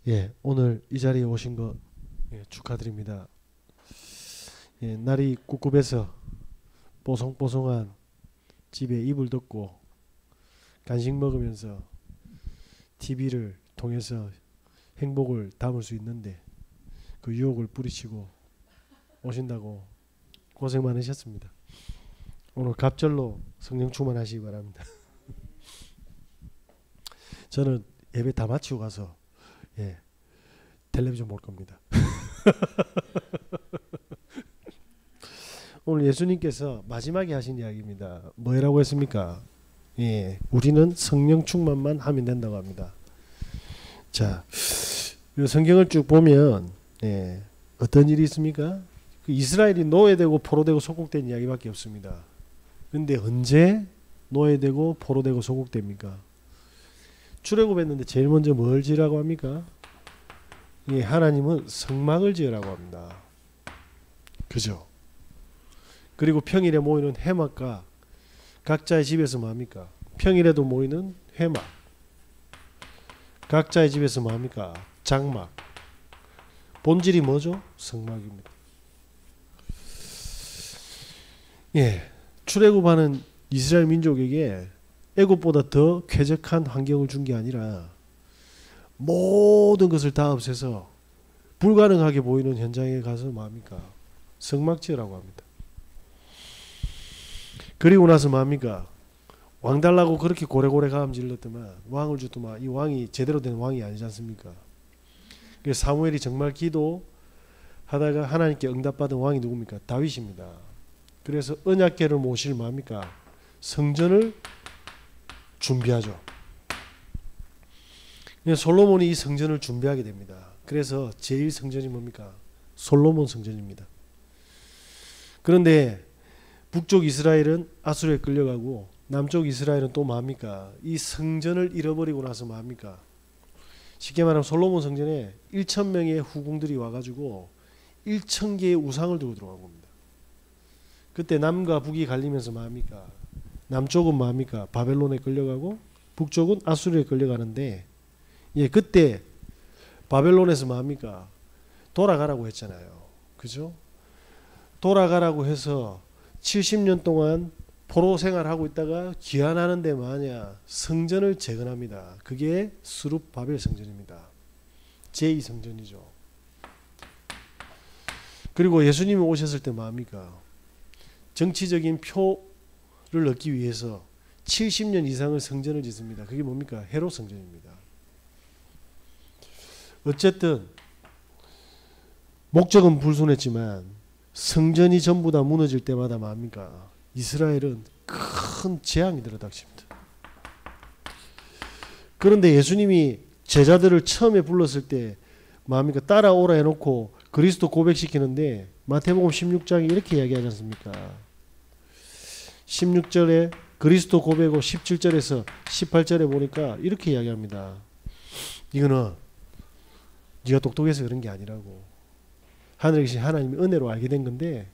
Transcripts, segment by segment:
예, 오늘 이 자리에 오신 거 축하드립니다. 예, 날이 꿉꿉해서 뽀송뽀송한 집에 이불 덮고 간식 먹으면서 TV를 통해서 행복을 담을 수 있는데 그 유혹을 뿌리치고 오신다고 고생 많으셨습니다. 오늘 갑절로 성령 충만하시기 바랍니다. 저는 예배 다 마치고 가서 텔레비전 볼 겁니다. 오늘 예수님께서 마지막에 하신 이야기입니다. 뭐라고 했습니까? 우리는 성령 충만만 하면 된다고 합니다. 자, 성경을 쭉 보면 어떤 일이 있습니까? 이스라엘이 노예되고 포로되고 소국된 이야기밖에 없습니다. 근데 언제 노예되고 포로되고 소국됩니까? 출애굽했는데 제일 먼저 뭘 지으라고 합니까? 하나님은 성막을 지으라고 합니다. 그죠? 그리고 평일에 모이는 회막과 각자의 집에서 뭐합니까? 평일에도 모이는 회막, 각자의 집에서 뭐합니까? 장막. 본질이 뭐죠? 성막입니다. 출애굽하는 이스라엘 민족에게 애굽보다 더 쾌적한 환경을 준 게 아니라 모든 것을 다 없애서 불가능하게 보이는 현장에 가서 뭐합니까? 성막 지으라고 합니다. 그리고 나서 뭐합니까? 왕 달라고 그렇게 고래고래 가음 질렀더만 왕을 주더만 이 왕이 제대로 된 왕이 아니지 않습니까? 그래서 사무엘이 정말 기도하다가 하나님께 응답받은 왕이 누굽니까? 다윗입니다. 그래서 언약궤를 모실 뭐합니까? 성전을 준비하죠. 솔로몬이 이 성전을 준비하게 됩니다. 그래서 제1성전이 뭡니까? 솔로몬 성전입니다. 그런데 북쪽 이스라엘은 아수르에 끌려가고 남쪽 이스라엘은 또 뭐합니까? 이 성전을 잃어버리고 나서 뭐합니까? 쉽게 말하면 솔로몬 성전에 1,000명의 후궁들이 와가지고 1,000개의 우상을 들고 들어간 겁니다. 그때 남과 북이 갈리면서 뭐합니까? 남쪽은 뭐합니까? 바벨론에 끌려가고 북쪽은 아수르에 끌려가는데 그때 바벨론에서 뭐합니까? 돌아가라고 했잖아요. 그죠? 돌아가라고 해서 70년 동안 포로 생활하고 있다가 귀환하는데 뭐하냐? 성전을 재건합니다. 그게 스룹바벨 성전입니다. 제2성전이죠. 그리고 예수님이 오셨을 때 뭐합니까? 정치적인 표를 얻기 위해서 70년 이상을 성전을 짓습니다. 그게 뭡니까? 헤롯 성전입니다. 어쨌든 목적은 불순했지만 성전이 전부 다 무너질 때마다 뭐합니까? 이스라엘은 큰 재앙이 들어닥칩니다. 그런데 예수님이 제자들을 처음에 불렀을 때 뭐합니까? 따라오라 해놓고 그리스도 고백시키는데 마태복음 16장에 이렇게 이야기하지 않습니까? 16절에 그리스도 고백하고 17절에서 18절에 보니까 이렇게 이야기합니다. 이거는 네가 똑똑해서 그런 게 아니라고. 하늘에 계신 하나님의 은혜로 알게 된 건데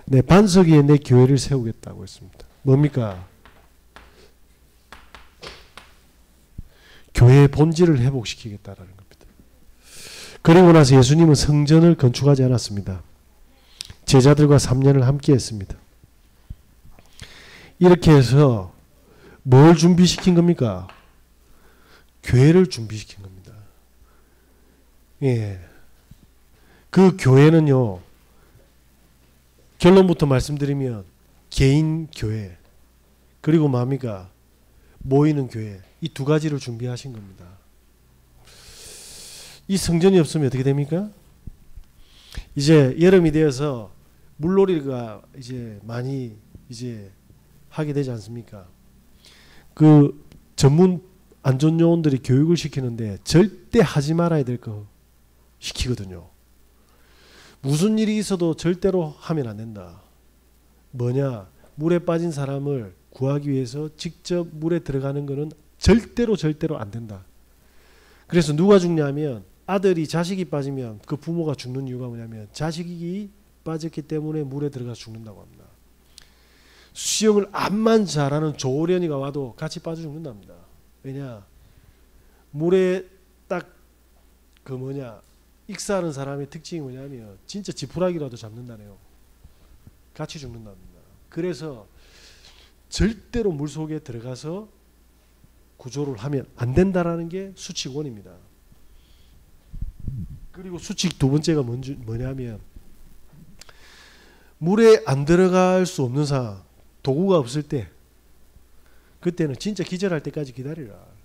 내 반석 위에 내 교회를 세우겠다고 했습니다. 뭡니까? 교회의 본질을 회복시키겠다라는 겁니다. 그리고 나서 예수님은 성전을 건축하지 않았습니다. 제자들과 3년을 함께 했습니다. 이렇게 해서 뭘 준비시킨 겁니까? 교회를 준비시킨 겁니다. 그 교회는요, 결론부터 말씀드리면 개인 교회 그리고 뭡니까? 모이는 교회, 이 두 가지를 준비하신 겁니다. 이 성전이 없으면 어떻게 됩니까? 이제 여름이 되어서 물놀이가 이제 많이 이제 하게 되지 않습니까? 그 전문 안전요원들이 교육을 시키는데 절대 하지 말아야 될 거 시키거든요. 무슨 일이 있어도 절대로 하면 안 된다. 뭐냐? 물에 빠진 사람을 구하기 위해서 직접 물에 들어가는 것은 절대로 안 된다. 그래서 누가 죽냐면 아들이 자식이 빠지면 그 부모가 죽는 이유가 뭐냐면 자식이 빠졌기 때문에 물에 들어가서 죽는다고 합니다. 수영을 암만 잘하는 조련이가 와도 같이 빠져 죽는답니다. 왜냐? 물에 딱 그 뭐냐 익사하는 사람의 특징이 뭐냐면 진짜 지푸라기라도 잡는다네요. 같이 죽는답니다. 그래서 절대로 물속에 들어가서 구조를 하면 안 된다라는 게 수칙 원입니다. 그리고 수칙 두 번째가 뭐냐면 물에 안 들어갈 수 없는 상황, 도구가 없을 때 그때는 진짜 기절할 때까지 기다리라.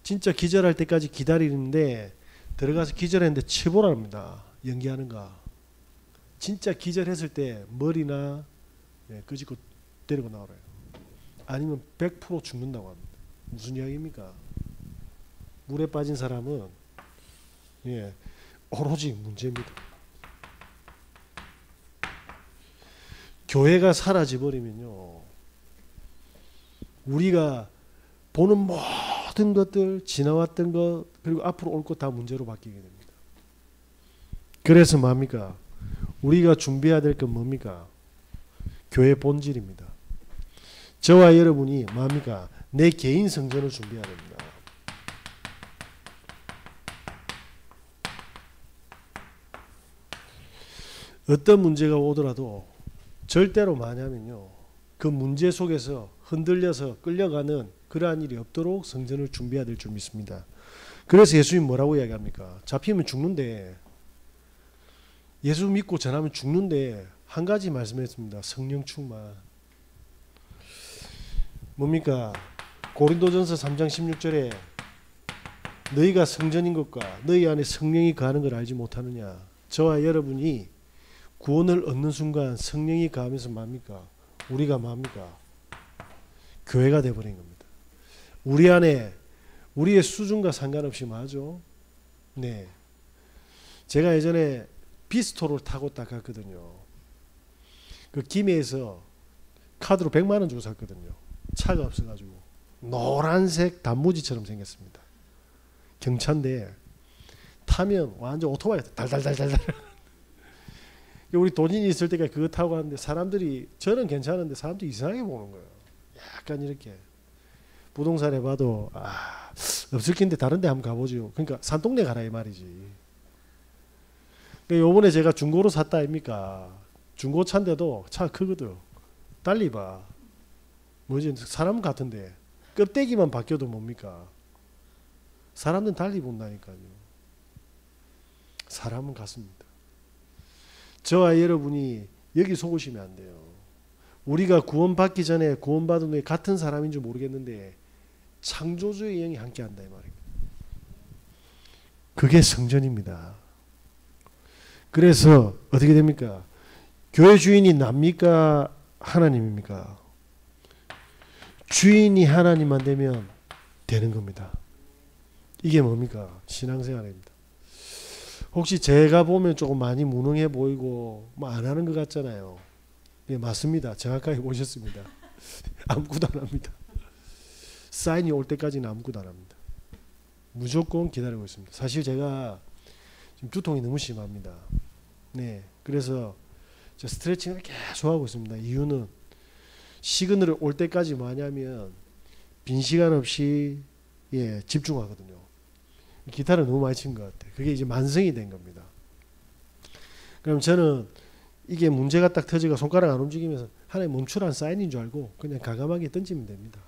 진짜 기절할 때까지 기다리는데 들어가서 기절했는데 치보랍니다. 연기하는가. 진짜 기절했을 때 머리나 끄집고 때리고 나오래요. 아니면 100% 죽는다고 합니다. 무슨 이야기입니까? 물에 빠진 사람은 오로지 문제입니다. 교회가 사라져버리면요, 우리가 보는 모든 것들, 지나왔던 것, 그리고 앞으로 올 것 다 문제로 바뀌게 됩니다. 그래서 뭡니까? 우리가 준비해야 될 건 뭡니까? 교회 본질입니다. 저와 여러분이 뭡니까? 내 개인 성전을 준비해야 됩니다. 어떤 문제가 오더라도 절대로 뭐냐면요, 그 문제 속에서 흔들려서 끌려가는 그러한 일이 없도록 성전을 준비해야 될 줄 믿습니다. 그래서 예수님 뭐라고 이야기합니까? 잡히면 죽는데, 예수 믿고 전하면 죽는데 한 가지 말씀했습니다. 성령 충만. 뭡니까? 고린도전서 3장 16절에 너희가 성전인 것과 너희 안에 성령이 거하는 걸 알지 못하느냐. 저와 여러분이 구원을 얻는 순간 성령이 거하면서 뭡니까? 우리가 뭡니까? 교회가 되어버린 겁니다. 우리 안에 우리의 수준과 상관없이 뭐죠? 네. 제가 예전에 비스토를 타고 딱 갔거든요. 그 김해에서 카드로 100만 원 주고 샀거든요. 차가 없어가지고 노란색 단무지처럼 생겼습니다. 경차인데 타면 완전 오토바이 달달달달달. 우리 돈이 있을 때까지 그거 타고 하는데 사람들이, 저는 괜찮은데 사람들이 이상하게 보는 거예요. 약간 이렇게 부동산에 봐도 없을 낀데 다른 데 한번 가보죠. 그러니까 산동네 가라 이 말이지. 그러니까 요번에 제가 중고로 샀다 아닙니까? 중고차인데도 차 크거든. 달리 봐. 뭐지? 사람 같은데 껍데기만 바뀌어도 뭡니까? 사람들은 달리 본다니까요. 사람은 같습니다. 저와 여러분이 여기 속으시면 안 돼요. 우리가 구원받기 전에 구원받은 후에 같은 사람인 줄 모르겠는데 창조주의 영이 함께한다 이 말입니다. 그게 성전입니다. 그래서 어떻게 됩니까? 교회 주인이 납니까? 하나님입니까? 주인이 하나님만 되면 되는 겁니다. 이게 뭡니까? 신앙생활입니다. 혹시 제가 보면 조금 많이 무능해 보이고 뭐 안 하는 것 같잖아요. 예, 맞습니다. 정확하게 보셨습니다. 아무것도 안 합니다. 사인이 올 때까지는 아무것도 안 합니다. 무조건 기다리고 있습니다. 사실 제가 지금 두통이 너무 심합니다. 네, 그래서 저 스트레칭을 계속 하고 있습니다. 이유는 시그널이 올 때까지 뭐냐면 빈 시간 없이 집중하거든요. 기타를 너무 많이 친 것 같아요. 그게 이제 만성이 된 겁니다. 그럼 저는 이게 문제가 딱 터지고 손가락 안 움직이면서 하나님 멈추라는 사인인 줄 알고 그냥 과감하게 던지면 됩니다.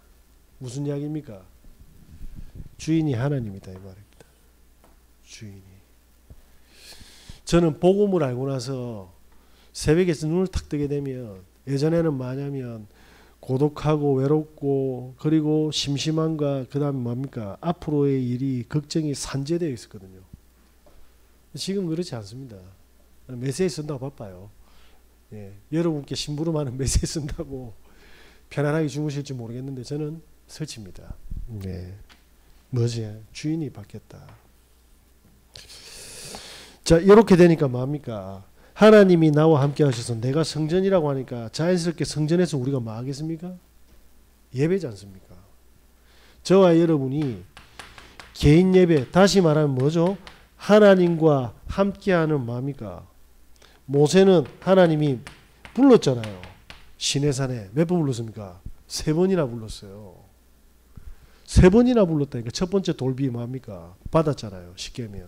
무슨 이야기입니까? 주인이 하나님이다 이 말입니다. 주인이. 저는 복음을 알고 나서 새벽에서 눈을 탁 뜨게 되면 예전에는 뭐냐면 고독하고 외롭고 그리고 심심함과 그 다음에 뭡니까? 앞으로의 일이 걱정이 산재되어 있었거든요. 지금 그렇지 않습니다. 메시지 쓴다고 바빠요. 예, 여러분께 심부름하는 메시지 쓴다고 편안하게 주무실지 모르겠는데 저는 설치입니다. 네. 뭐지? 주인이 바뀌었다. 자, 이렇게 되니까 뭡니까? 하나님이 나와 함께 하셔서 내가 성전이라고 하니까 자연스럽게 성전에서 우리가 뭐 하겠습니까? 예배지 않습니까? 저와 여러분이 개인 예배, 다시 말하면 뭐죠? 하나님과 함께하는 뭡니까? 모세는 하나님이 불렀잖아요. 시내산에 몇 번 불렀습니까? 3번이나 불렀어요. 3번이나 불렀다니까. 첫 번째 돌비 뭡니까? 받았잖아요. 십계명.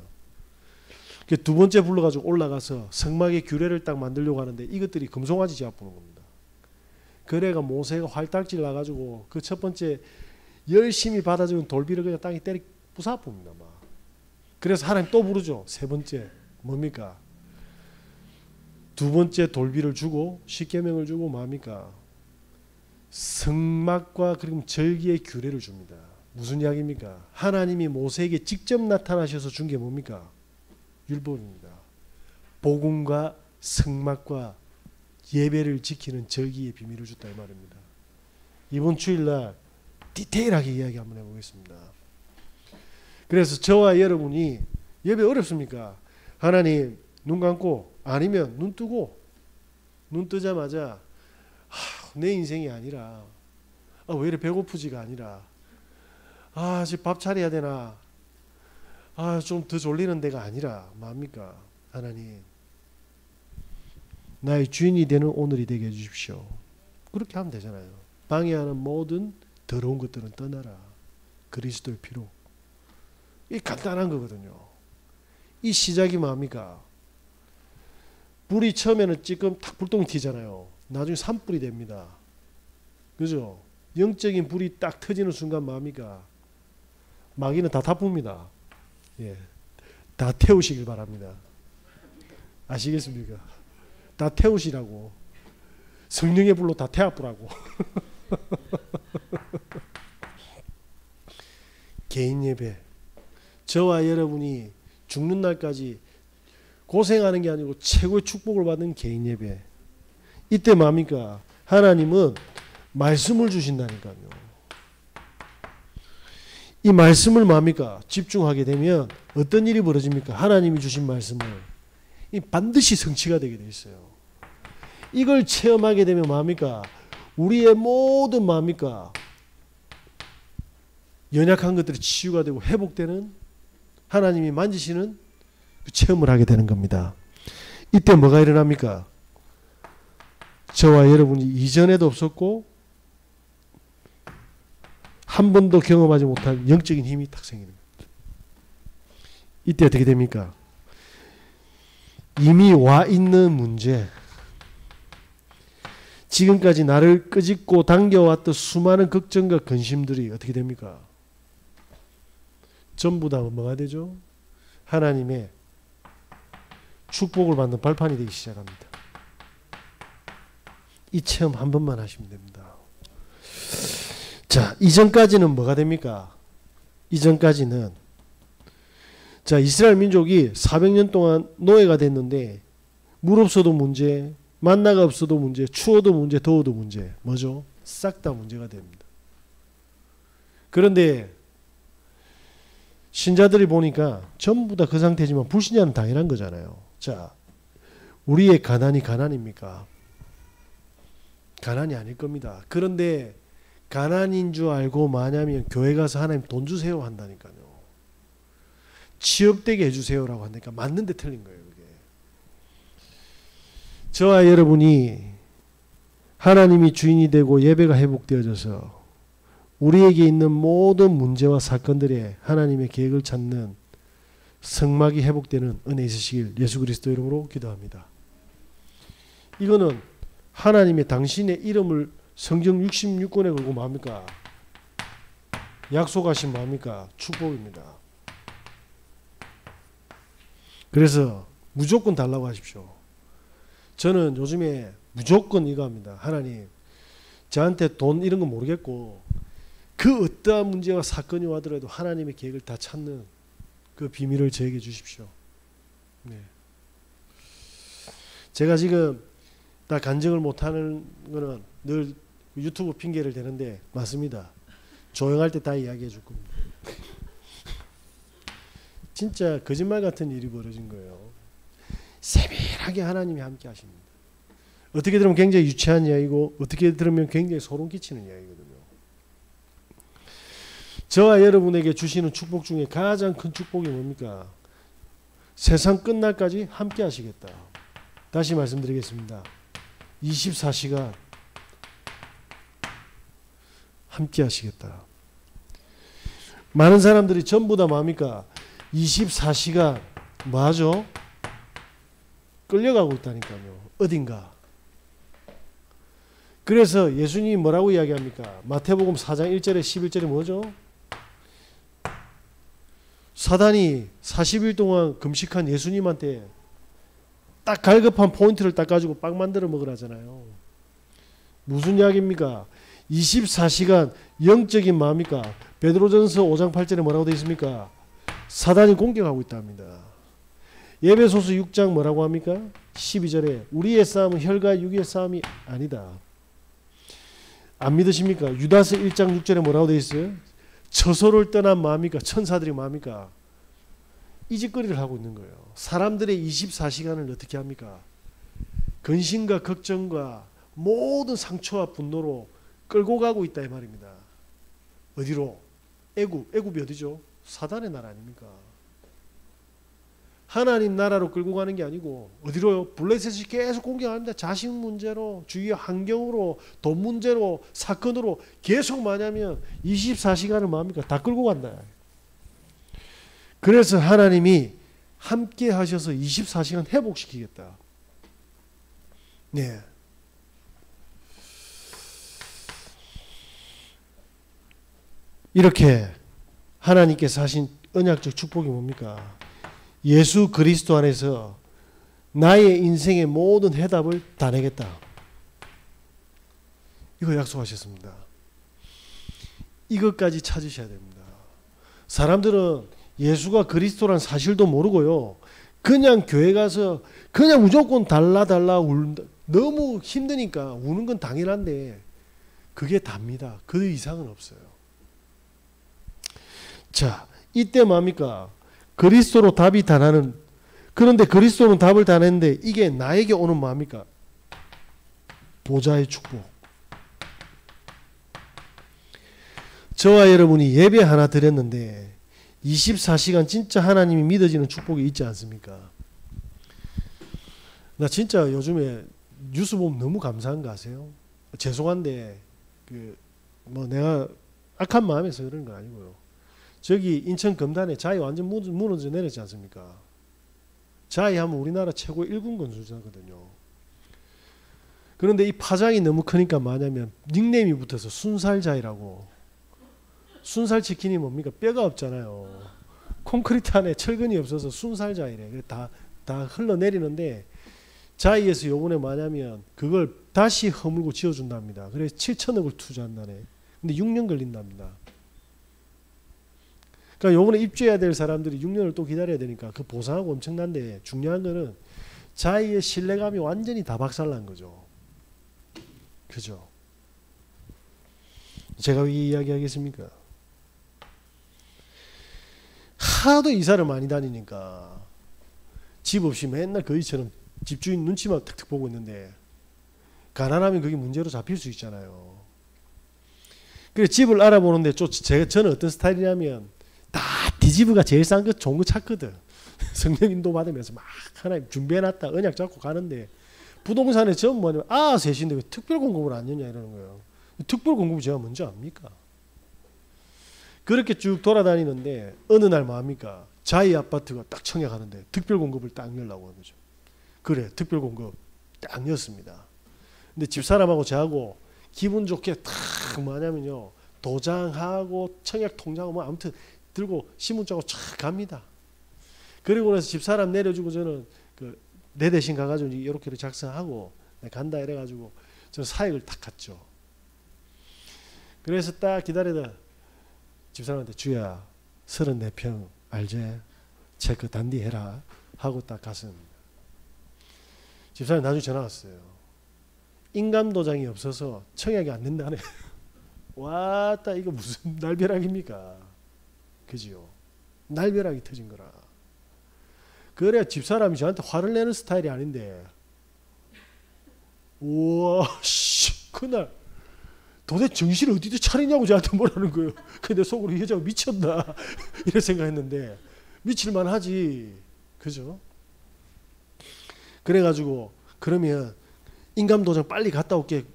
두 번째 불러가지고 올라가서 성막의 규례를 딱 만들려고 하는데 이것들이 금송아지 잡부는 겁니다. 그래가 모세가 활딱질 나가지고 그 첫 번째 열심히 받아주는 돌비를 그냥 땅에 때리 부숴봅니다. 막. 그래서 하나님 또 부르죠. 세 번째 뭡니까? 두 번째 돌비를 주고 십계명을 주고 뭡니까? 성막과 그리고 절기의 규례를 줍니다. 무슨 이야기입니까? 하나님이 모세에게 직접 나타나셔서 준 게 뭡니까? 율법입니다. 복음과 성막과 예배를 지키는 절기의 비밀을 줬다 이 말입니다. 이번 주일날 디테일하게 이야기 한번 해보겠습니다. 그래서 저와 여러분이 예배 어렵습니까? 하나님 눈 감고 아니면 눈 뜨고 눈 뜨자마자 내 인생이 아니라 왜 이렇게 배고프지가 아니라 지금 밥 차려야 되나 좀 더 졸리는 데가 아니라 뭡니까? 하나님 나의 주인이 되는 오늘이 되게 해주십시오. 그렇게 하면 되잖아요. 방해하는 모든 더러운 것들은 떠나라. 그리스도의 피로. 이 간단한 거거든요. 이 시작이 뭡니까? 불이 처음에는 지금 탁 불똥이 튀잖아요. 나중에 산불이 됩니다. 그죠? 영적인 불이 딱 터지는 순간 뭡니까? 마귀는 다 타쁩니다. 예, 다 태우시길 바랍니다. 아시겠습니까? 다 태우시라고. 성령의 불로 다 태워보라고. 개인 예배. 저와 여러분이 죽는 날까지 고생하는 게 아니고 최고의 축복을 받는 개인 예배. 이때 뭡니까? 하나님은 말씀을 주신다니까요. 이 말씀을 뭡니까? 집중하게 되면 어떤 일이 벌어집니까? 하나님이 주신 말씀을 반드시 성취가 되게 돼 있어요. 이걸 체험하게 되면 뭡니까? 우리의 모든 뭡니까? 연약한 것들이 치유가 되고 회복되는 하나님이 만지시는 그 체험을 하게 되는 겁니다. 이때 뭐가 일어납니까? 저와 여러분이 이전에도 없었고 한 번도 경험하지 못한 영적인 힘이 딱 생기는 겁니다. 이때 어떻게 됩니까? 이미 와 있는 문제, 지금까지 나를 끄집고 당겨왔던 수많은 걱정과 근심들이 어떻게 됩니까? 전부 다 뭐가 되죠? 하나님의 축복을 받는 발판이 되기 시작합니다. 이 체험 한 번만 하시면 됩니다. 자, 이전까지는 뭐가 됩니까? 이전까지는 자, 이스라엘 민족이 400년 동안 노예가 됐는데 물 없어도 문제, 만나가 없어도 문제, 추워도 문제, 더워도 문제. 뭐죠? 싹 다 문제가 됩니다. 그런데 신자들이 보니까 전부 다 그 상태지만 불신자는 당연한 거잖아요. 자, 우리의 가난이 가난입니까? 가난이 아닐 겁니다. 그런데 가난인 줄 알고 마냐면 교회 가서 하나님 돈 주세요 한다니까요. 취업되게 해주세요라고 하니까 맞는데 틀린 거예요. 그게. 저와 여러분이 하나님이 주인이 되고 예배가 회복되어져서 우리에게 있는 모든 문제와 사건들에 하나님의 계획을 찾는 성막이 회복되는 은혜 있으시길 예수 그리스도 이름으로 기도합니다. 이거는 하나님의 당신의 이름을 성경 66권에 걸고 뭡니까? 약속하신 뭡니까? 축복입니다. 그래서 무조건 달라고 하십시오. 저는 요즘에 무조건 이거 합니다. 하나님, 저한테 돈 이런 건 모르겠고 그 어떠한 문제와 사건이 와더라도 하나님의 계획을 다 찾는 그 비밀을 저에게 주십시오. 네. 제가 지금 다 간증을 못하는 거는 늘 유튜브 핑계를 대는데 맞습니다. 조용할 때 다 이야기해 줄 겁니다. 진짜 거짓말 같은 일이 벌어진 거예요. 세밀하게 하나님이 함께 하십니다. 어떻게 들으면 굉장히 유치한 이야기고 어떻게 들으면 굉장히 소름 끼치는 이야기거든요. 저와 여러분에게 주시는 축복 중에 가장 큰 축복이 뭡니까? 세상 끝날까지 함께 하시겠다. 다시 말씀드리겠습니다. 24시간 함께 하시겠다. 많은 사람들이 전부 다 뭡니까? 24시간 뭐하죠? 끌려가고 있다니까요. 어딘가. 그래서 예수님이 뭐라고 이야기합니까? 마태복음 4장 1절에 11절에 뭐죠? 사단이 40일 동안 금식한 예수님한테 딱 갈급한 포인트를 딱 가지고 빵 만들어 먹으라잖아요. 무슨 이야기입니까? 24시간 영적인 마음입니까? 베드로전서 5장 8절에 뭐라고 되어 있습니까? 사단이 공격하고 있답니다. 에베소서 6장 뭐라고 합니까? 12절에 우리의 싸움은 혈과 육의 싸움이 아니다. 안 믿으십니까? 유다서 1장 6절에 뭐라고 되어 있어요? 처소를 떠난 마음입니까? 천사들이 마음입니까? 이 짓거리를 하고 있는 거예요. 사람들의 24시간을 어떻게 합니까? 근심과 걱정과 모든 상처와 분노로 끌고 가고 있다 이 말입니다. 어디로? 애굽이 어디죠? 사단의 나라 아닙니까? 하나님 나라로 끌고 가는 게 아니고 어디로요? 블레셋이 계속 공격합니다. 자식 문제로, 주위의 환경으로, 돈 문제로, 사건으로 계속 뭐냐면 24시간을 뭡니까? 다 끌고 간다. 그래서 하나님이 함께 하셔서 24시간 회복시키겠다. 네. 이렇게 하나님께서 하신 언약적 축복이 뭡니까? 예수 그리스도 안에서 나의 인생의 모든 해답을 다 내겠다. 이거 약속하셨습니다. 이것까지 찾으셔야 됩니다. 사람들은 예수가 그리스도란 사실도 모르고요. 그냥 교회 가서 그냥 무조건 달라 울다. 너무 힘드니까 우는 건 당연한데 그게 답니다. 그 이상은 없어요. 자, 이때 뭡니까? 그리스도로 답이 다 나는, 그런데 그리스도는 답을 다 냈는데 이게 나에게 오는 뭡니까? 보좌의 축복. 저와 여러분이 예배 하나 드렸는데 24시간 진짜 하나님이 믿어지는 축복이 있지 않습니까? 나 진짜 요즘에 뉴스 보면 너무 감사한 거 아세요? 죄송한데 내가 악한 마음에서 그런 거 아니고요. 저기 인천 금단에 자이 완전 무너져 내렸지 않습니까? 자이 하면 우리나라 최고 1군 건설사거든요. 그런데 이 파장이 너무 크니까 뭐냐면 닉네임이 붙어서 순살자이라고. 순살치킨이 뭡니까? 뼈가 없잖아요. 콘크리트 안에 철근이 없어서 순살자이래. 다 흘러내리는데 자이에서 요번에 뭐냐면 그걸 다시 허물고 지어준답니다. 그래서 7천억을 투자한다네. 근데 6년 걸린답니다. 그러니까 요번에 입주해야 될 사람들이 6년을 또 기다려야 되니까 그 보상하고 엄청난데 중요한 거는 자이의 신뢰감이 완전히 다 박살난 거죠. 그죠? 제가 왜 이 이야기 하겠습니까? 하도 이사를 많이 다니니까 집 없이 맨날 거의처럼 집주인 눈치만 탁탁 보고 있는데 가난하면 그게 문제로 잡힐 수 있잖아요. 그래서 집을 알아보는데 저는 어떤 스타일이냐면 다 디지브가 제일 싼 거 좋은 거 찾거든. 성령 인도 받으면서 막 하나님 준비해놨다 언약 잡고 가는데 부동산에 전부 뭐냐면 셋인데 왜 특별 공급을 안 넣냐 이러는 거예요. 특별 공급이 제가 뭔지 압니까? 그렇게 쭉 돌아다니는데 어느 날 뭐합니까? 자이 아파트가 딱 청약하는데 특별 공급을 딱 열라고 하는 거죠. 그래 특별 공급 딱 였습니다. 근데 집사람하고 저하고 기분 좋게 탁 뭐냐면요 도장하고 청약 통장하고 뭐 아무튼 들고 신분증하고 촥 갑니다. 그리고 나서 집사람 내려주고 저는 내 대신 가가지고 이렇게 작성하고 간다 이래가지고 저는 사역을 딱 갔죠. 그래서 딱 기다리다 집사람한테 주야 34평 알제? 체크 단디 해라 하고 딱 갔습니다. 집사람 나중에 전화 왔어요. 인감도장이 없어서 청약이 안 된다네. 왔다 이거 무슨 날벼락입니까? 그지요? 날벼락이 터진 거라. 그래야 집사람이 저한테 화를 내는 스타일이 아닌데 우와 씨 그날 도대체 정신을 어디다 차리냐고 저한테 뭐라는 거예요. 근데 속으로 이 여자가 미쳤나 이런 생각했는데 미칠만 하지. 그죠? 그래가지고 그러면 인감도장 빨리 갔다 올게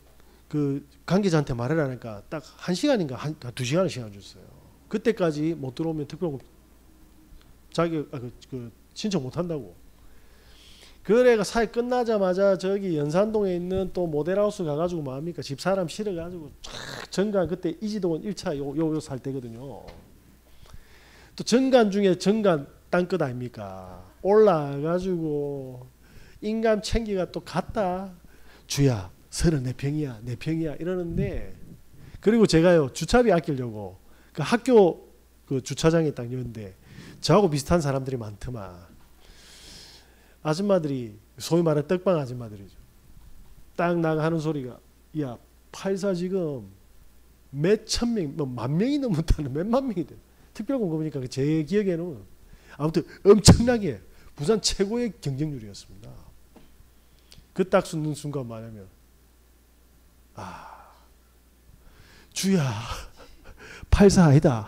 그 관계자한테 말해라니까 딱 1시간인가 2시간을 시간 줬어요. 그때까지 못 들어오면 특별공급 자격 신청 못 한다고. 그래가 사회 끝나자마자 저기 연산동에 있는 또 모델하우스 가가지고 뭐합니까? 집사람 실어가지고 쫙 정관 그때 이지동은 1차 요 살 때거든요. 또 정관 중에 정관 땅끝 아닙니까? 올라가가지고 인감 챙기가 또 갔다. 주야 34평이야 4평이야 이러는데, 그리고 제가요 주차비 아끼려고 그 학교 그 주차장에 딱 여는데 저하고 비슷한 사람들이 많더만. 아줌마들이 소위 말하는 떡방 아줌마들이죠. 딱 나가 하는 소리가, 야 84 지금 몇 천 명, 뭐 만 명이 넘었다는, 몇만 명이 돼. 특별공급이니까 제 기억에는 아무튼 엄청나게 부산 최고의 경쟁률이었습니다. 그 딱 숨는 순간 뭐냐면, 아 주야 84 아니다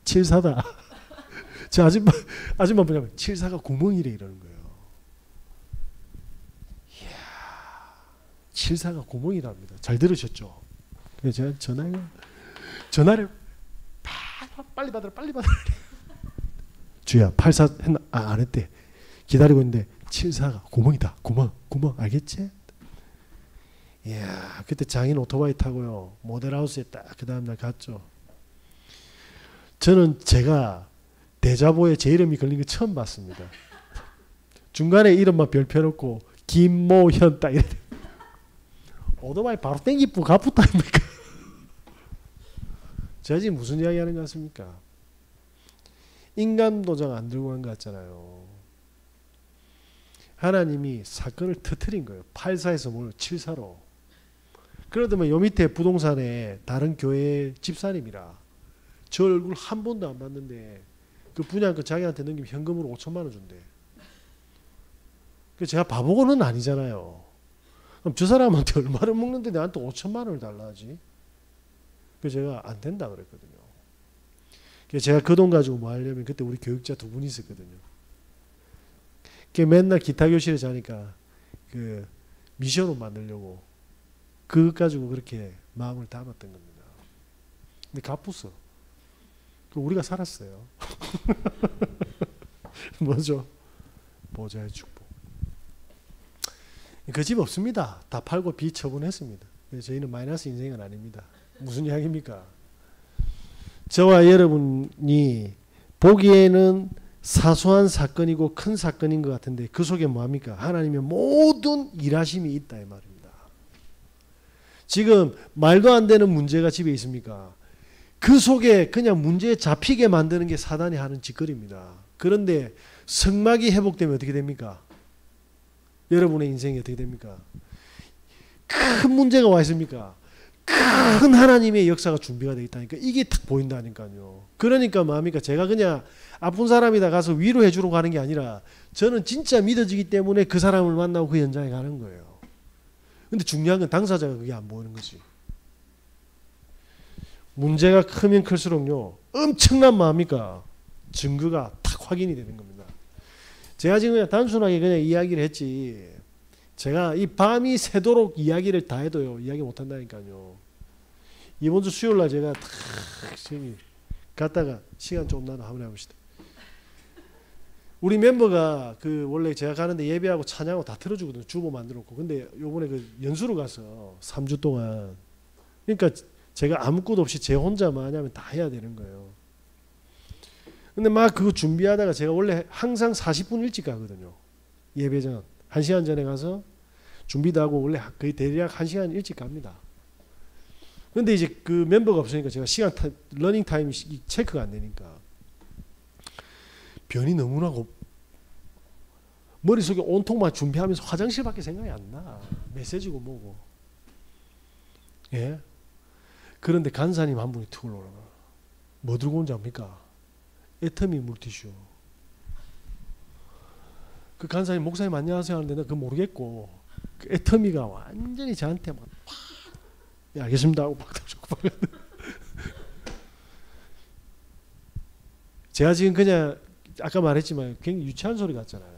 74다. 저 아줌마 뭐냐면 74가 구멍이래 이러는 거예요. 이야, 74가 구멍이랍니다. 잘 들으셨죠? 그래서 제가 전화를 빨리 받으라 빨리 받으라. 주야 84 했나? 안 했대. 기다리고 있는데 74가 구멍이다. 구멍 알겠지? 이야, 그때 장인 오토바이 타고요 모델하우스에 딱 그 다음날 갔죠. 저는 제가 대자보에 제 이름이 걸린 거 처음 봤습니다. 중간에 이름만 별 펴놓고 김모현 딱 이래. 오토바이 바로 땡기고 가쁘다 아닙니까? 제가 지금 무슨 이야기 하는 것 같습니까? 인감도장 안 들고 간 것 같잖아요. 하나님이 사건을 터뜨린 거예요. 84에서 뭘 74로. 그러더만 요 밑에 부동산에 다른 교회 집사님이라 저 얼굴 한 번도 안 봤는데 그 분양권 자기한테 넘기면 현금으로 5천만 원 준대. 그 제가 바보는 아니잖아요. 그럼 저 사람한테 얼마를 먹는데 나한테 5천만 원을 달라 하지? 그래서 제가 안 된다 그랬거든요. 그래서 제가 그 돈 가지고 뭐 하려면 그때 우리 교육자 2분이 있었거든요. 맨날 기타 교실에 자니까 그 미션을 만들려고 그것 가지고 그렇게 마음을 담았던 겁니다. 근데 갚았어. 우리가 살았어요. 뭐죠? 보좌의 축복. 그 집 없습니다. 다 팔고 비처분했습니다. 그래서 저희는 마이너스 인생은 아닙니다. 무슨 이야기입니까? 저와 여러분이 보기에는 사소한 사건이고 큰 사건인 것 같은데 그 속에 뭐합니까? 하나님의 모든 일하심이 있다 이 말입니다. 지금 말도 안 되는 문제가 집에 있습니까? 그 속에 그냥 문제에 잡히게 만드는 게 사단이 하는 짓거리입니다. 그런데 성막이 회복되면 어떻게 됩니까? 여러분의 인생이 어떻게 됩니까? 큰 문제가 와 있습니까? 큰 하나님의 역사가 준비가 되어 있다니까. 이게 딱 보인다니까요. 그러니까 뭐합니까? 제가 그냥 아픈 사람이다 가서 위로해 주러 가는 게 아니라 저는 진짜 믿어지기 때문에 그 사람을 만나고 그 현장에 가는 거예요. 근데 중요한 건 당사자가 그게 안 보이는 거지. 문제가 크면 클수록요 엄청난 마음이니까 증거가 탁 확인이 되는 겁니다. 제가 지금 그냥 단순하게 그냥 이야기를 했지, 제가 이 밤이 새도록 이야기를 다 해도요 이야기 못 한다니까요. 이번 주 수요일 날 제가 탁 갔다가 시간 좀 나도 한번 해봅시다. 우리 멤버가 그 원래 제가 가는데 예배하고 찬양하고 다 틀어주거든요. 주보 만들었고. 근데 요번에 그 연수로 가서 3주 동안, 그러니까 제가 아무것도 없이 제 혼자만 하면 다 해야 되는 거예요. 근데 막 그거 준비하다가 제가 원래 항상 40분 일찍 가거든요. 예배 전 1시간 전에 가서 준비도 하고 원래 거의 대략 1시간 일찍 갑니다. 근데 이제 그 멤버가 없으니까 제가 시간 러닝 타임이 체크가 안 되니까 변이 너무나 머릿속에 온통만 준비하면서 화장실밖에 생각이 안 나. 메시지고 뭐고. 예? 그런데 간사님 한 분이 툭 올라오라. 뭐 들고 온지 압니까? 애터미 물티슈. 그 간사님 목사님 안녕하세요 하는데 나 그거 모르겠고 그 애터미가 완전히 저한테 막 예, 알겠습니다 하고 막 던졌고 제가 지금 그냥 아까 말했지만 굉장히 유치한 소리 같잖아요.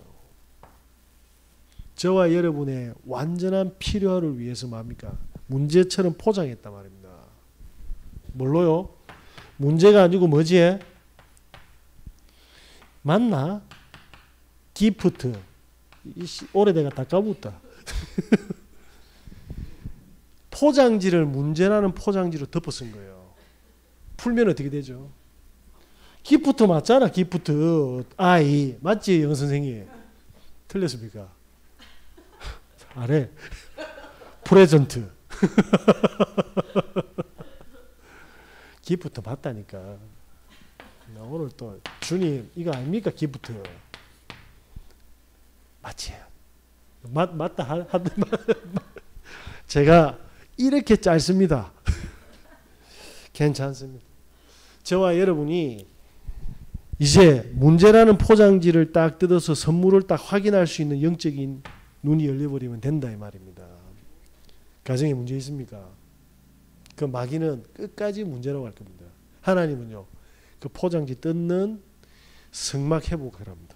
저와 여러분의 완전한 필요를 위해서 뭡니까? 문제처럼 포장했단 말입니다. 뭘로요? 문제가 아니고 뭐지? 맞나? 기프트. 오래돼가 다 까먹었다. 포장지를 문제라는 포장지로 덮어 쓴 거예요. 풀면 어떻게 되죠? 기프트 맞잖아. 기프트. 아이. 맞지? 영 선생님. 틀렸습니까? 아래. 프레젠트. 기프트 맞다니까. 오늘 또 주님 이거 아닙니까? 기프트. 맞지? 맞다. 제가 이렇게 짧습니다. 괜찮습니다. 저와 여러분이 이제 문제라는 포장지를 딱 뜯어서 선물을 딱 확인할 수 있는 영적인 눈이 열려버리면 된다 이 말입니다. 가정에 문제 있습니까? 그 마귀는 끝까지 문제라고 할 겁니다. 하나님은요, 그 포장지 뜯는 성막 회복을 합니다.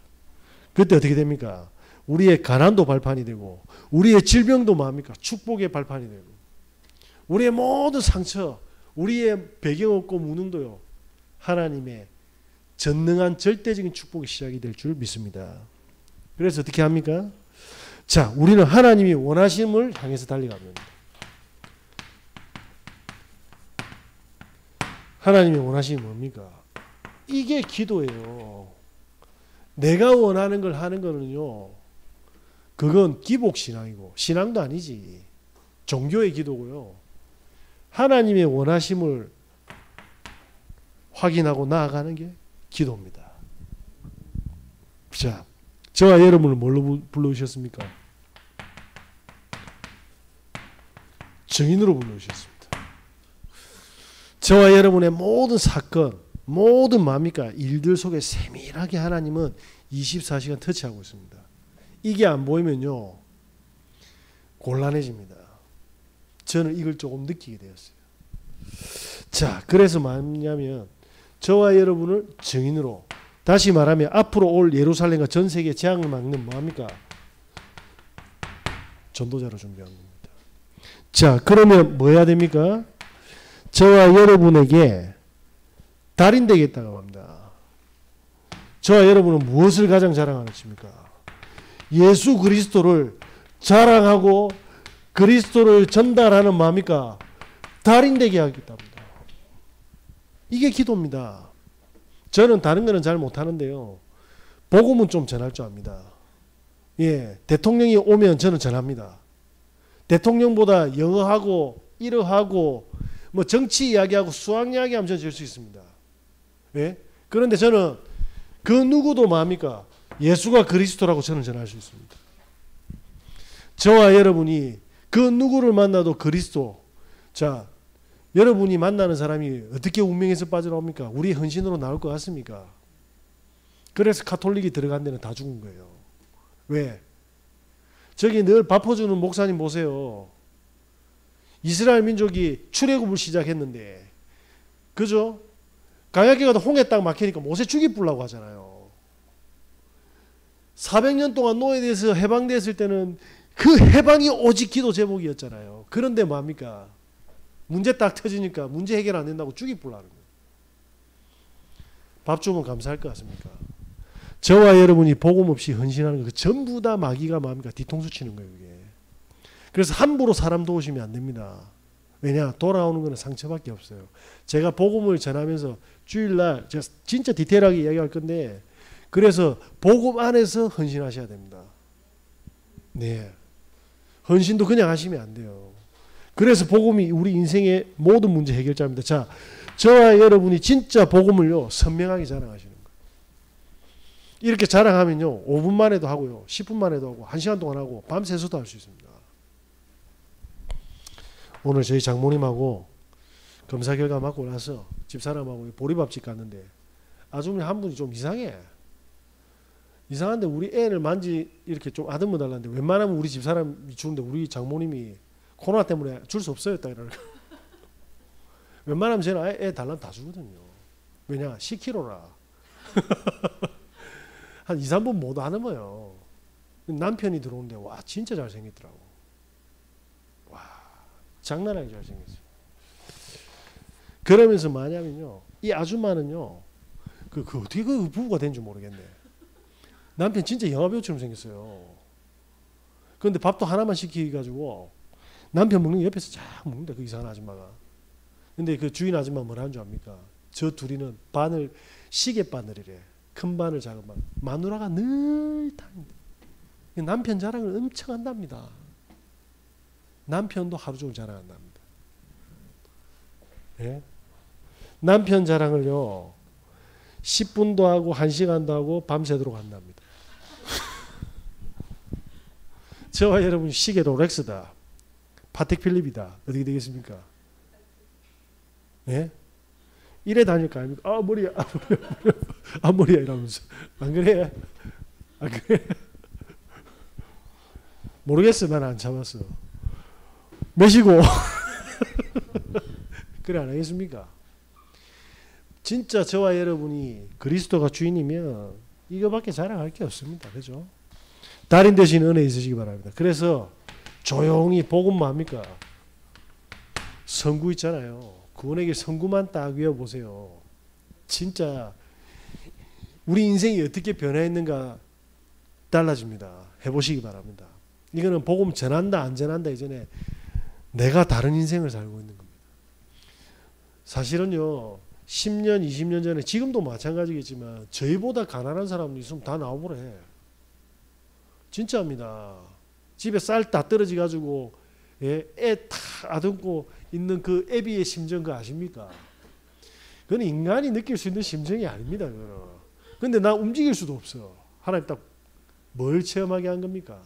그때 어떻게 됩니까? 우리의 가난도 발판이 되고, 우리의 질병도 뭡니까? 축복의 발판이 되고, 우리의 모든 상처, 우리의 배경 없고 무능도요, 하나님의 전능한 절대적인 축복이 시작이 될 줄 믿습니다. 그래서 어떻게 합니까? 자, 우리는 하나님이 원하심을 향해서 달려갑니다. 하나님이 원하심이 뭡니까? 이게 기도예요. 내가 원하는 걸 하는 거는요, 그건 기복신앙이고 신앙도 아니지. 종교의 기도고요. 하나님의 원하심을 확인하고 나아가는 게 기도입니다. 자, 저와 여러분을 뭘로 불러주셨습니까? 증인으로 불러주셨습니다. 저와 여러분의 모든 사건, 모든 뭡니까? 일들 속에 세밀하게 하나님은 24시간 터치하고 있습니다. 이게 안 보이면요, 곤란해집니다. 저는 이걸 조금 느끼게 되었어요. 자, 그래서 뭐냐면 저와 여러분을 증인으로, 다시 말하면 앞으로 올 예루살렘과 전 세계 재앙을 막는 뭐합니까? 전도자로 준비한 겁니다. 자, 그러면 뭐 해야 됩니까? 저와 여러분에게 달인 되겠다고 합니다. 저와 여러분은 무엇을 가장 자랑하는 것입니까? 예수 그리스도를 자랑하고 그리스도를 전달하는 뭡니까? 달인 되게 하겠답니다. 이게 기도입니다. 저는 다른 거는 잘 못하는데요, 복음은 좀 전할 줄 압니다. 예, 대통령이 오면 저는 전합니다. 대통령보다 영어하고 일어하고 뭐 정치 이야기하고 수학 이야기하면 저는 질 수 있습니다. 예? 그런데 저는 그 누구도 뭡니까? 예수가 그리스도라고 저는 전할 수 있습니다. 저와 여러분이 그 누구를 만나도 그리스도. 자, 여러분이 만나는 사람이 어떻게 운명에서 빠져나옵니까? 우리 헌신으로 나올 것 같습니까? 그래서 가톨릭이 들어간 데는 다 죽은 거예요. 왜? 저기 늘 밥 퍼주는 목사님 보세요. 이스라엘 민족이 출애굽을 시작했는데, 그죠? 광야길 가도 홍해 딱 막히니까 모세 죽이 뿌려고 하잖아요. 400년 동안 노예돼서 해방됐을 때는 그 해방이 오직 기도 제목이었잖아요. 그런데 뭡니까? 문제 딱 터지니까 문제 해결 안 된다고 죽이 뿌려는 거예요. 밥 주면 감사할 것 같습니까? 저와 여러분이 복음 없이 헌신하는 거 전부 다 마귀가 뭡니까? 뒤통수 치는 거예요. 그게. 그래서 함부로 사람 도우시면 안 됩니다. 왜냐? 돌아오는 거는 상처밖에 없어요. 제가 복음을 전하면서 주일날 제가 진짜 디테일하게 이야기할 건데, 그래서 복음 안에서 헌신하셔야 됩니다. 네, 헌신도 그냥 하시면 안 돼요. 그래서 복음이 우리 인생의 모든 문제 해결자입니다. 자, 저와 여러분이 진짜 복음을요 선명하게 자랑하시는 거예요. 이렇게 자랑하면요 5분만 해도 하고요, 10분만 해도 하고, 1시간 동안 하고, 밤새서도 할 수 있습니다. 오늘 저희 장모님하고 검사 결과 맞고 나서 집사람하고 보리밥집 갔는데 아주머니 한 분이 좀 이상한데 우리 애를 이렇게 좀 아듬어 달라는데 웬만하면 우리 집사람이 주는데 우리 장모님이 코로나 때문에 줄 수 없어요 딱 이러니까 웬만하면 저는 애 달라면 다 주거든요. 왜냐? 10kg라 한 2, 3분 못 안으면요. 남편이 들어오는데 와 진짜 잘생겼더라고. 와 장난 아니게 잘생겼어요. 그러면서 뭐냐면요, 이 아줌마는요. 그 어떻게 그 부부가 된 줄 모르겠네. 남편 진짜 영화배우처럼 생겼어요. 그런데 밥도 하나만 시키가지고 남편 먹는 거 옆에서 쫙 먹는다. 그 이상한 아줌마가. 근데 그 주인 아줌마 뭐라 하는 줄 압니까? 저 둘이는 바늘, 시계 바늘이래. 큰 바늘, 작은 바늘. 마누라가 늘 다닌다. 남편 자랑을 엄청 한답니다. 남편도 하루 종일 자랑한답니다. 예? 남편 자랑을요 10분도 하고 1시간도 하고 밤새도록 한답니다. 저와 여러분 시계 롤렉스다. 파텍 필립이다. 어떻게 되겠습니까? 예? 이래 다닐 거 아닙니까? 아 머리야, 아 머리야, 아 머리야 이러면서. 안 그래? 안 그래? 모르겠어. 나는 안 참았어. 매시고 그래 안 하겠습니까? 진짜 저와 여러분이 그리스도가 주인이면 이거밖에 자랑할 게 없습니다. 그죠? 달인 되신 은혜 있으시기 바랍니다. 그래서 조용히 복음 뭡니까? 선구 있잖아요. 구원의 길 선구만 딱 외워보세요. 진짜 우리 인생이 어떻게 변화했는가 달라집니다. 해보시기 바랍니다. 이거는 복음 전한다 안 전한다 이전에 내가 다른 인생을 살고 있는 겁니다. 사실은요 10년 20년 전에 지금도 마찬가지겠지만 저희보다 가난한 사람도 있으면 다 나오보래. 진짜입니다. 집에 쌀 다 떨어지 가지고 애 다 아듬고 있는 그 애비의 심정 그거 아십니까? 그건 인간이 느낄 수 있는 심정이 아닙니다. 그거는. 근데 나 움직일 수도 없어. 하나님 딱 뭘 체험하게 한 겁니까?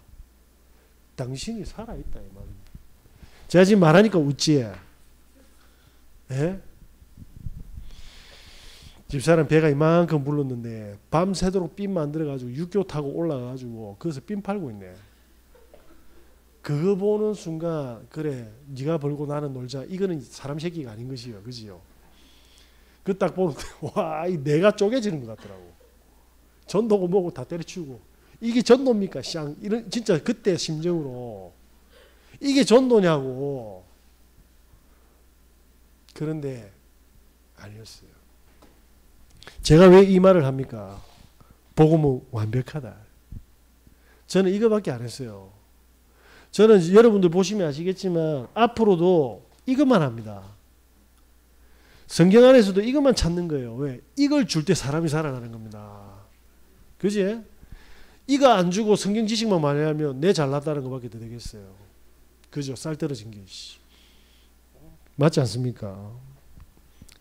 당신이 살아있다 이 말입니다. 제가 지금 말하니까 웃지? 예? 집사람 배가 이만큼 불렀는데 밤새도록 핀 만들어가지고 육교 타고 올라가가지고 거기서 핀 팔고 있네. 그거 보는 순간 그래 네가 벌고 나는 놀자. 이거는 사람 새끼가 아닌 것이요. 그지요? 그 딱 보는데 와 이 내가 쪼개지는 것 같더라고. 전도고 뭐고 다 때려치우고 이게 전도입니까? 샹 이런 진짜 그때 심정으로 이게 전도냐고. 그런데 아니었어요. 제가 왜 이 말을 합니까? 복음은 완벽하다. 저는 이거밖에 안 했어요. 저는 여러분들 보시면 아시겠지만 앞으로도 이것만 합니다. 성경 안에서도 이것만 찾는 거예요. 왜? 이걸 줄 때 사람이 살아나는 겁니다. 그지? 이거 안 주고 성경 지식만 많이 하면 내 잘났다는 것밖에 더 되겠어요. 그죠? 쌀 떨어진 게. 맞지 않습니까?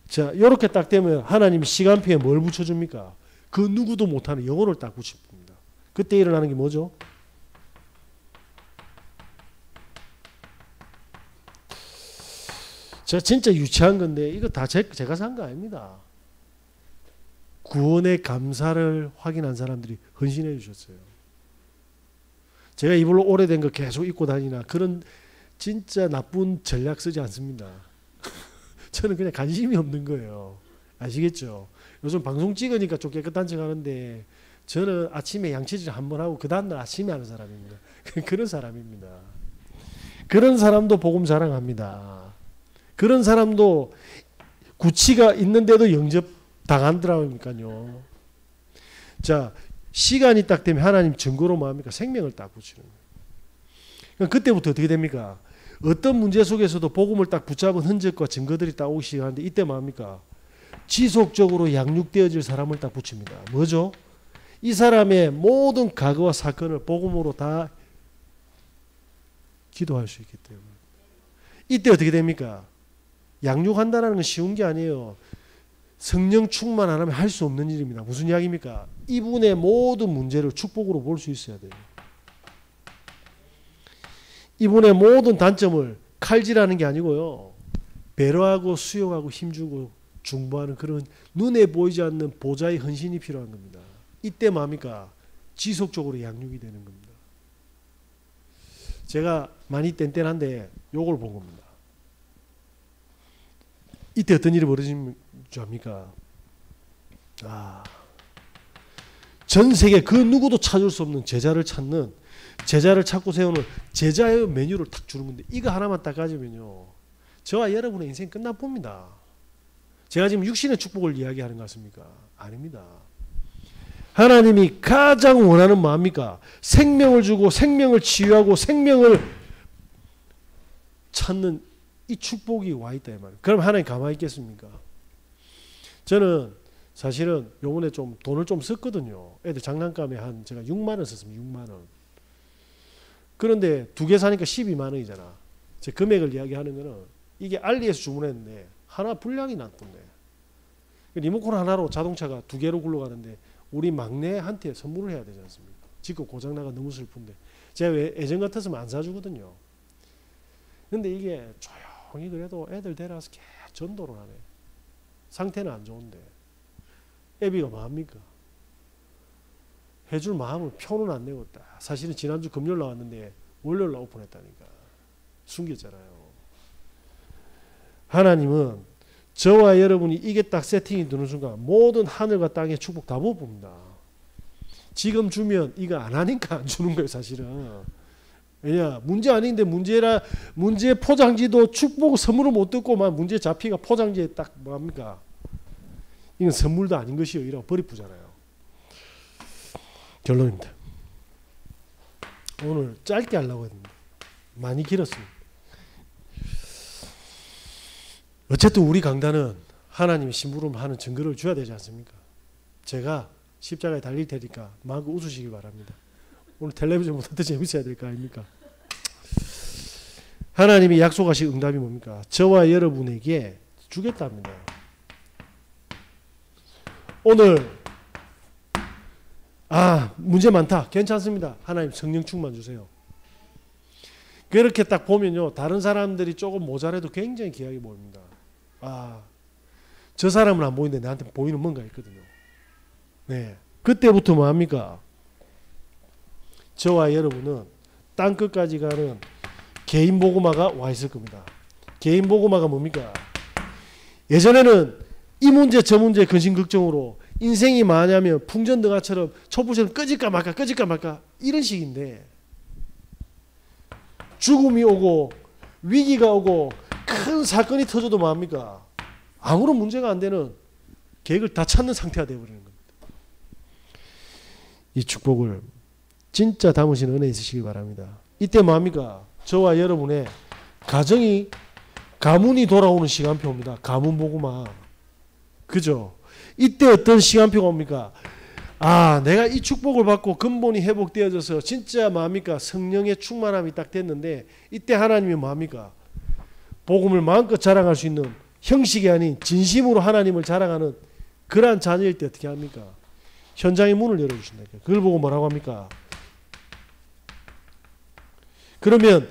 자, 이렇게 딱 되면 하나님이 시간표에 뭘 붙여줍니까? 그 누구도 못하는 영혼을 딱 붙입니다. 그때 일어나는 게 뭐죠? 자, 진짜 유치한 건데 이거 다 제가 산 거 아닙니다. 구원의 감사를 확인한 사람들이 헌신해 주셨어요. 제가 이불로 오래된 거 계속 입고 다니나 그런 진짜 나쁜 전략 쓰지 않습니다. 저는 그냥 관심이 없는 거예요. 아시겠죠? 요즘 방송 찍으니까 좀 깨끗한 척 하는데 저는 아침에 양치질 한번 하고 그 다음날 아침에 하는 사람입니다. 그런 사람입니다. 그런 사람도 복음 자랑합니다. 그런 사람도 구치가 있는데도 영접당한다니까요. 자, 시간이 딱 되면 하나님 증거로 뭐 합니까? 생명을 딱 붙이는 거예요. 그러니까 그때부터 어떻게 됩니까? 어떤 문제 속에서도 복음을 딱 붙잡은 흔적과 증거들이 딱 오기 시작하는데 이때 뭐 합니까? 지속적으로 양육되어질 사람을 딱 붙입니다. 뭐죠? 이 사람의 모든 과거와 사건을 복음으로 다 기도할 수 있기 때문에. 이때 어떻게 됩니까? 양육한다는 건 쉬운 게 아니에요. 성령 충만 안 하면 할 수 없는 일입니다. 무슨 이야기입니까? 이분의 모든 문제를 축복으로 볼 수 있어야 돼요. 이분의 모든 단점을 칼질하는 게 아니고요. 배려하고 수용하고 힘주고 중보하는 그런 눈에 보이지 않는 보좌의 헌신이 필요한 겁니다. 이때 뭡니까? 지속적으로 양육이 되는 겁니다. 제가 많이 뗀뗀한데 요걸 본 겁니다. 이때 어떤 일이 벌어진 줄 압니까? 전 세계 그 누구도 찾을 수 없는 제자를 찾고 세우는 제자의 메뉴를 탁 주는 건데 이거 하나만 딱 가지면요. 저와 여러분의 인생 끝나봅니다. 제가 지금 육신의 축복을 이야기하는 것 같습니까? 아닙니다. 하나님이 가장 원하는 마음입니까? 생명을 주고 생명을 치유하고 생명을 찾는 이 축복이 와 있다 이 말이에요. 그럼 하나님 가만히 있겠습니까? 저는 사실은 요번에 좀 돈을 좀 썼거든요. 애들 장난감에 한 제가 6만 원 썼습니다. 6만 원. 그런데 2개 사니까 12만 원이잖아. 제 금액을 이야기하는 거는 이게 알리에서 주문했는데 하나 불량이 났던데. 리모컨 하나로 자동차가 2개로 굴러가는데 우리 막내한테 선물을 해야 되지 않습니까? 지금 고장나가 너무 슬픈데. 제가 왜 예전 같았으면 안 사주거든요. 근데 이게 조용히 그래도 애들 데려와서 계속 전도를 하네. 상태는 안 좋은데. 애비가 뭐합니까? 해줄 마음을 표는 안 내고 있다. 사실은 지난주 금요일 나왔는데 월요일 날 오픈했다니까. 숨겼잖아요. 하나님은 저와 여러분이 이게 딱 세팅이 되는 순간 모든 하늘과 땅의 축복 다 부어봅니다. 지금 주면 이거 안 하니까 안 주는 거예요, 사실은. 왜냐, 문제 아닌데 문제 포장지도 축복 선물을 못 듣고 막 문제 잡히가 포장지에 딱 뭐합니까? 이건 선물도 아닌 것이요. 이라고 버리쁘잖아요. 결론입니다. 오늘 짧게 하려고 했는데 많이 길었습니다. 어쨌든 우리 강단은 하나님이 심부름하는 증거를 줘야 되지 않습니까? 제가 십자가에 달릴 테니까 마음껏 웃으시기 바랍니다. 오늘 텔레비전보다 더 재밌어야 될 거 아닙니까? 하나님이 약속하신 응답이 뭡니까? 저와 여러분에게 주겠답니다. 오늘 문제 많다. 괜찮습니다. 하나님 성령 충만 주세요. 그렇게 딱 보면요. 다른 사람들이 조금 모자라도 굉장히 귀하게 보입니다. 저 사람은 안 보이는데 나한테 보이는 뭔가 있거든요. 네. 그때부터 뭐합니까? 저와 여러분은 땅끝까지 가는 개인 복음화가 와 있을 겁니다. 개인 복음화가 뭡니까? 예전에는 이 문제 저 문제 근심걱정으로 인생이 뭐냐면 풍전등화처럼 촛불처럼 꺼질까 말까 이런 식인데 죽음이 오고 위기가 오고 큰 사건이 터져도 뭐합니까? 아무런 문제가 안 되는 계획을 다 찾는 상태가 되어버리는 겁니다. 이 축복을 진짜 담으시는 은혜 있으시기 바랍니다. 이때 뭐합니까? 저와 여러분의 가정이 가문이 돌아오는 시간표 옵니다. 가문 복음화. 그죠? 이때 어떤 시간표가 옵니까? 내가 이 축복을 받고 근본이 회복되어져서 진짜 뭐합니까? 성령의 충만함이 딱 됐는데 이때 하나님이 뭐합니까? 복음을 마음껏 자랑할 수 있는 형식이 아닌 진심으로 하나님을 자랑하는 그러한 자녀일 때 어떻게 합니까? 현장의 문을 열어주신다. 그걸 보고 뭐라고 합니까? 그러면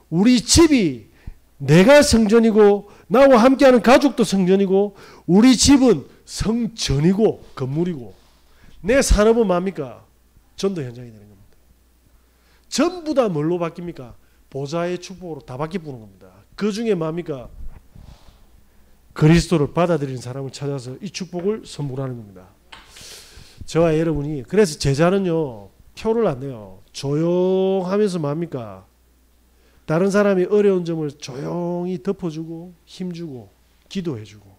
우리 집이 내가 성전이고 나와 함께하는 가족도 성전이고 우리 집은 성전이고 건물이고 내 산업은 뭡니까? 전도 현장이 되는 겁니다. 전부 다 뭘로 바뀝니까? 보좌의 축복으로 다 바뀌는 겁니다. 그 중에 뭡니까? 그리스도를 받아들이는 사람을 찾아서 이 축복을 선물하는 겁니다. 저와 여러분이 그래서 제자는요 표를 안 내요. 조용하면서 뭡니까? 다른 사람이 어려운 점을 조용히 덮어주고 힘주고 기도해주고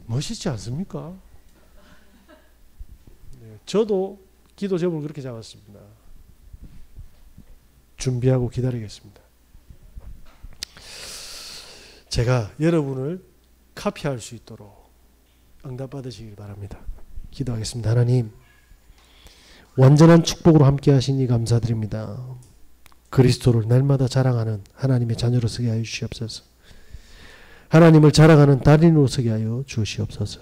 멋있지 않습니까? 네, 저도 기도 제목을 그렇게 잡았습니다. 준비하고 기다리겠습니다. 제가 여러분을 카피할 수 있도록 응답받으시길 바랍니다. 기도하겠습니다. 하나님, 완전한 축복으로 함께 하시니 감사드립니다. 그리스도를 날마다 자랑하는 하나님의 자녀로 서게 하여 주시옵소서. 하나님을 자랑하는 달인으로 서게 하여 주시옵소서.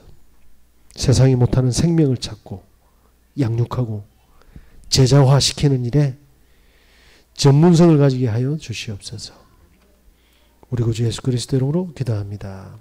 세상이 못하는 생명을 찾고 양육하고 제자화시키는 일에 전문성을 가지게 하여 주시옵소서. 우리 구주 예수 그리스도 이름으로 기도합니다.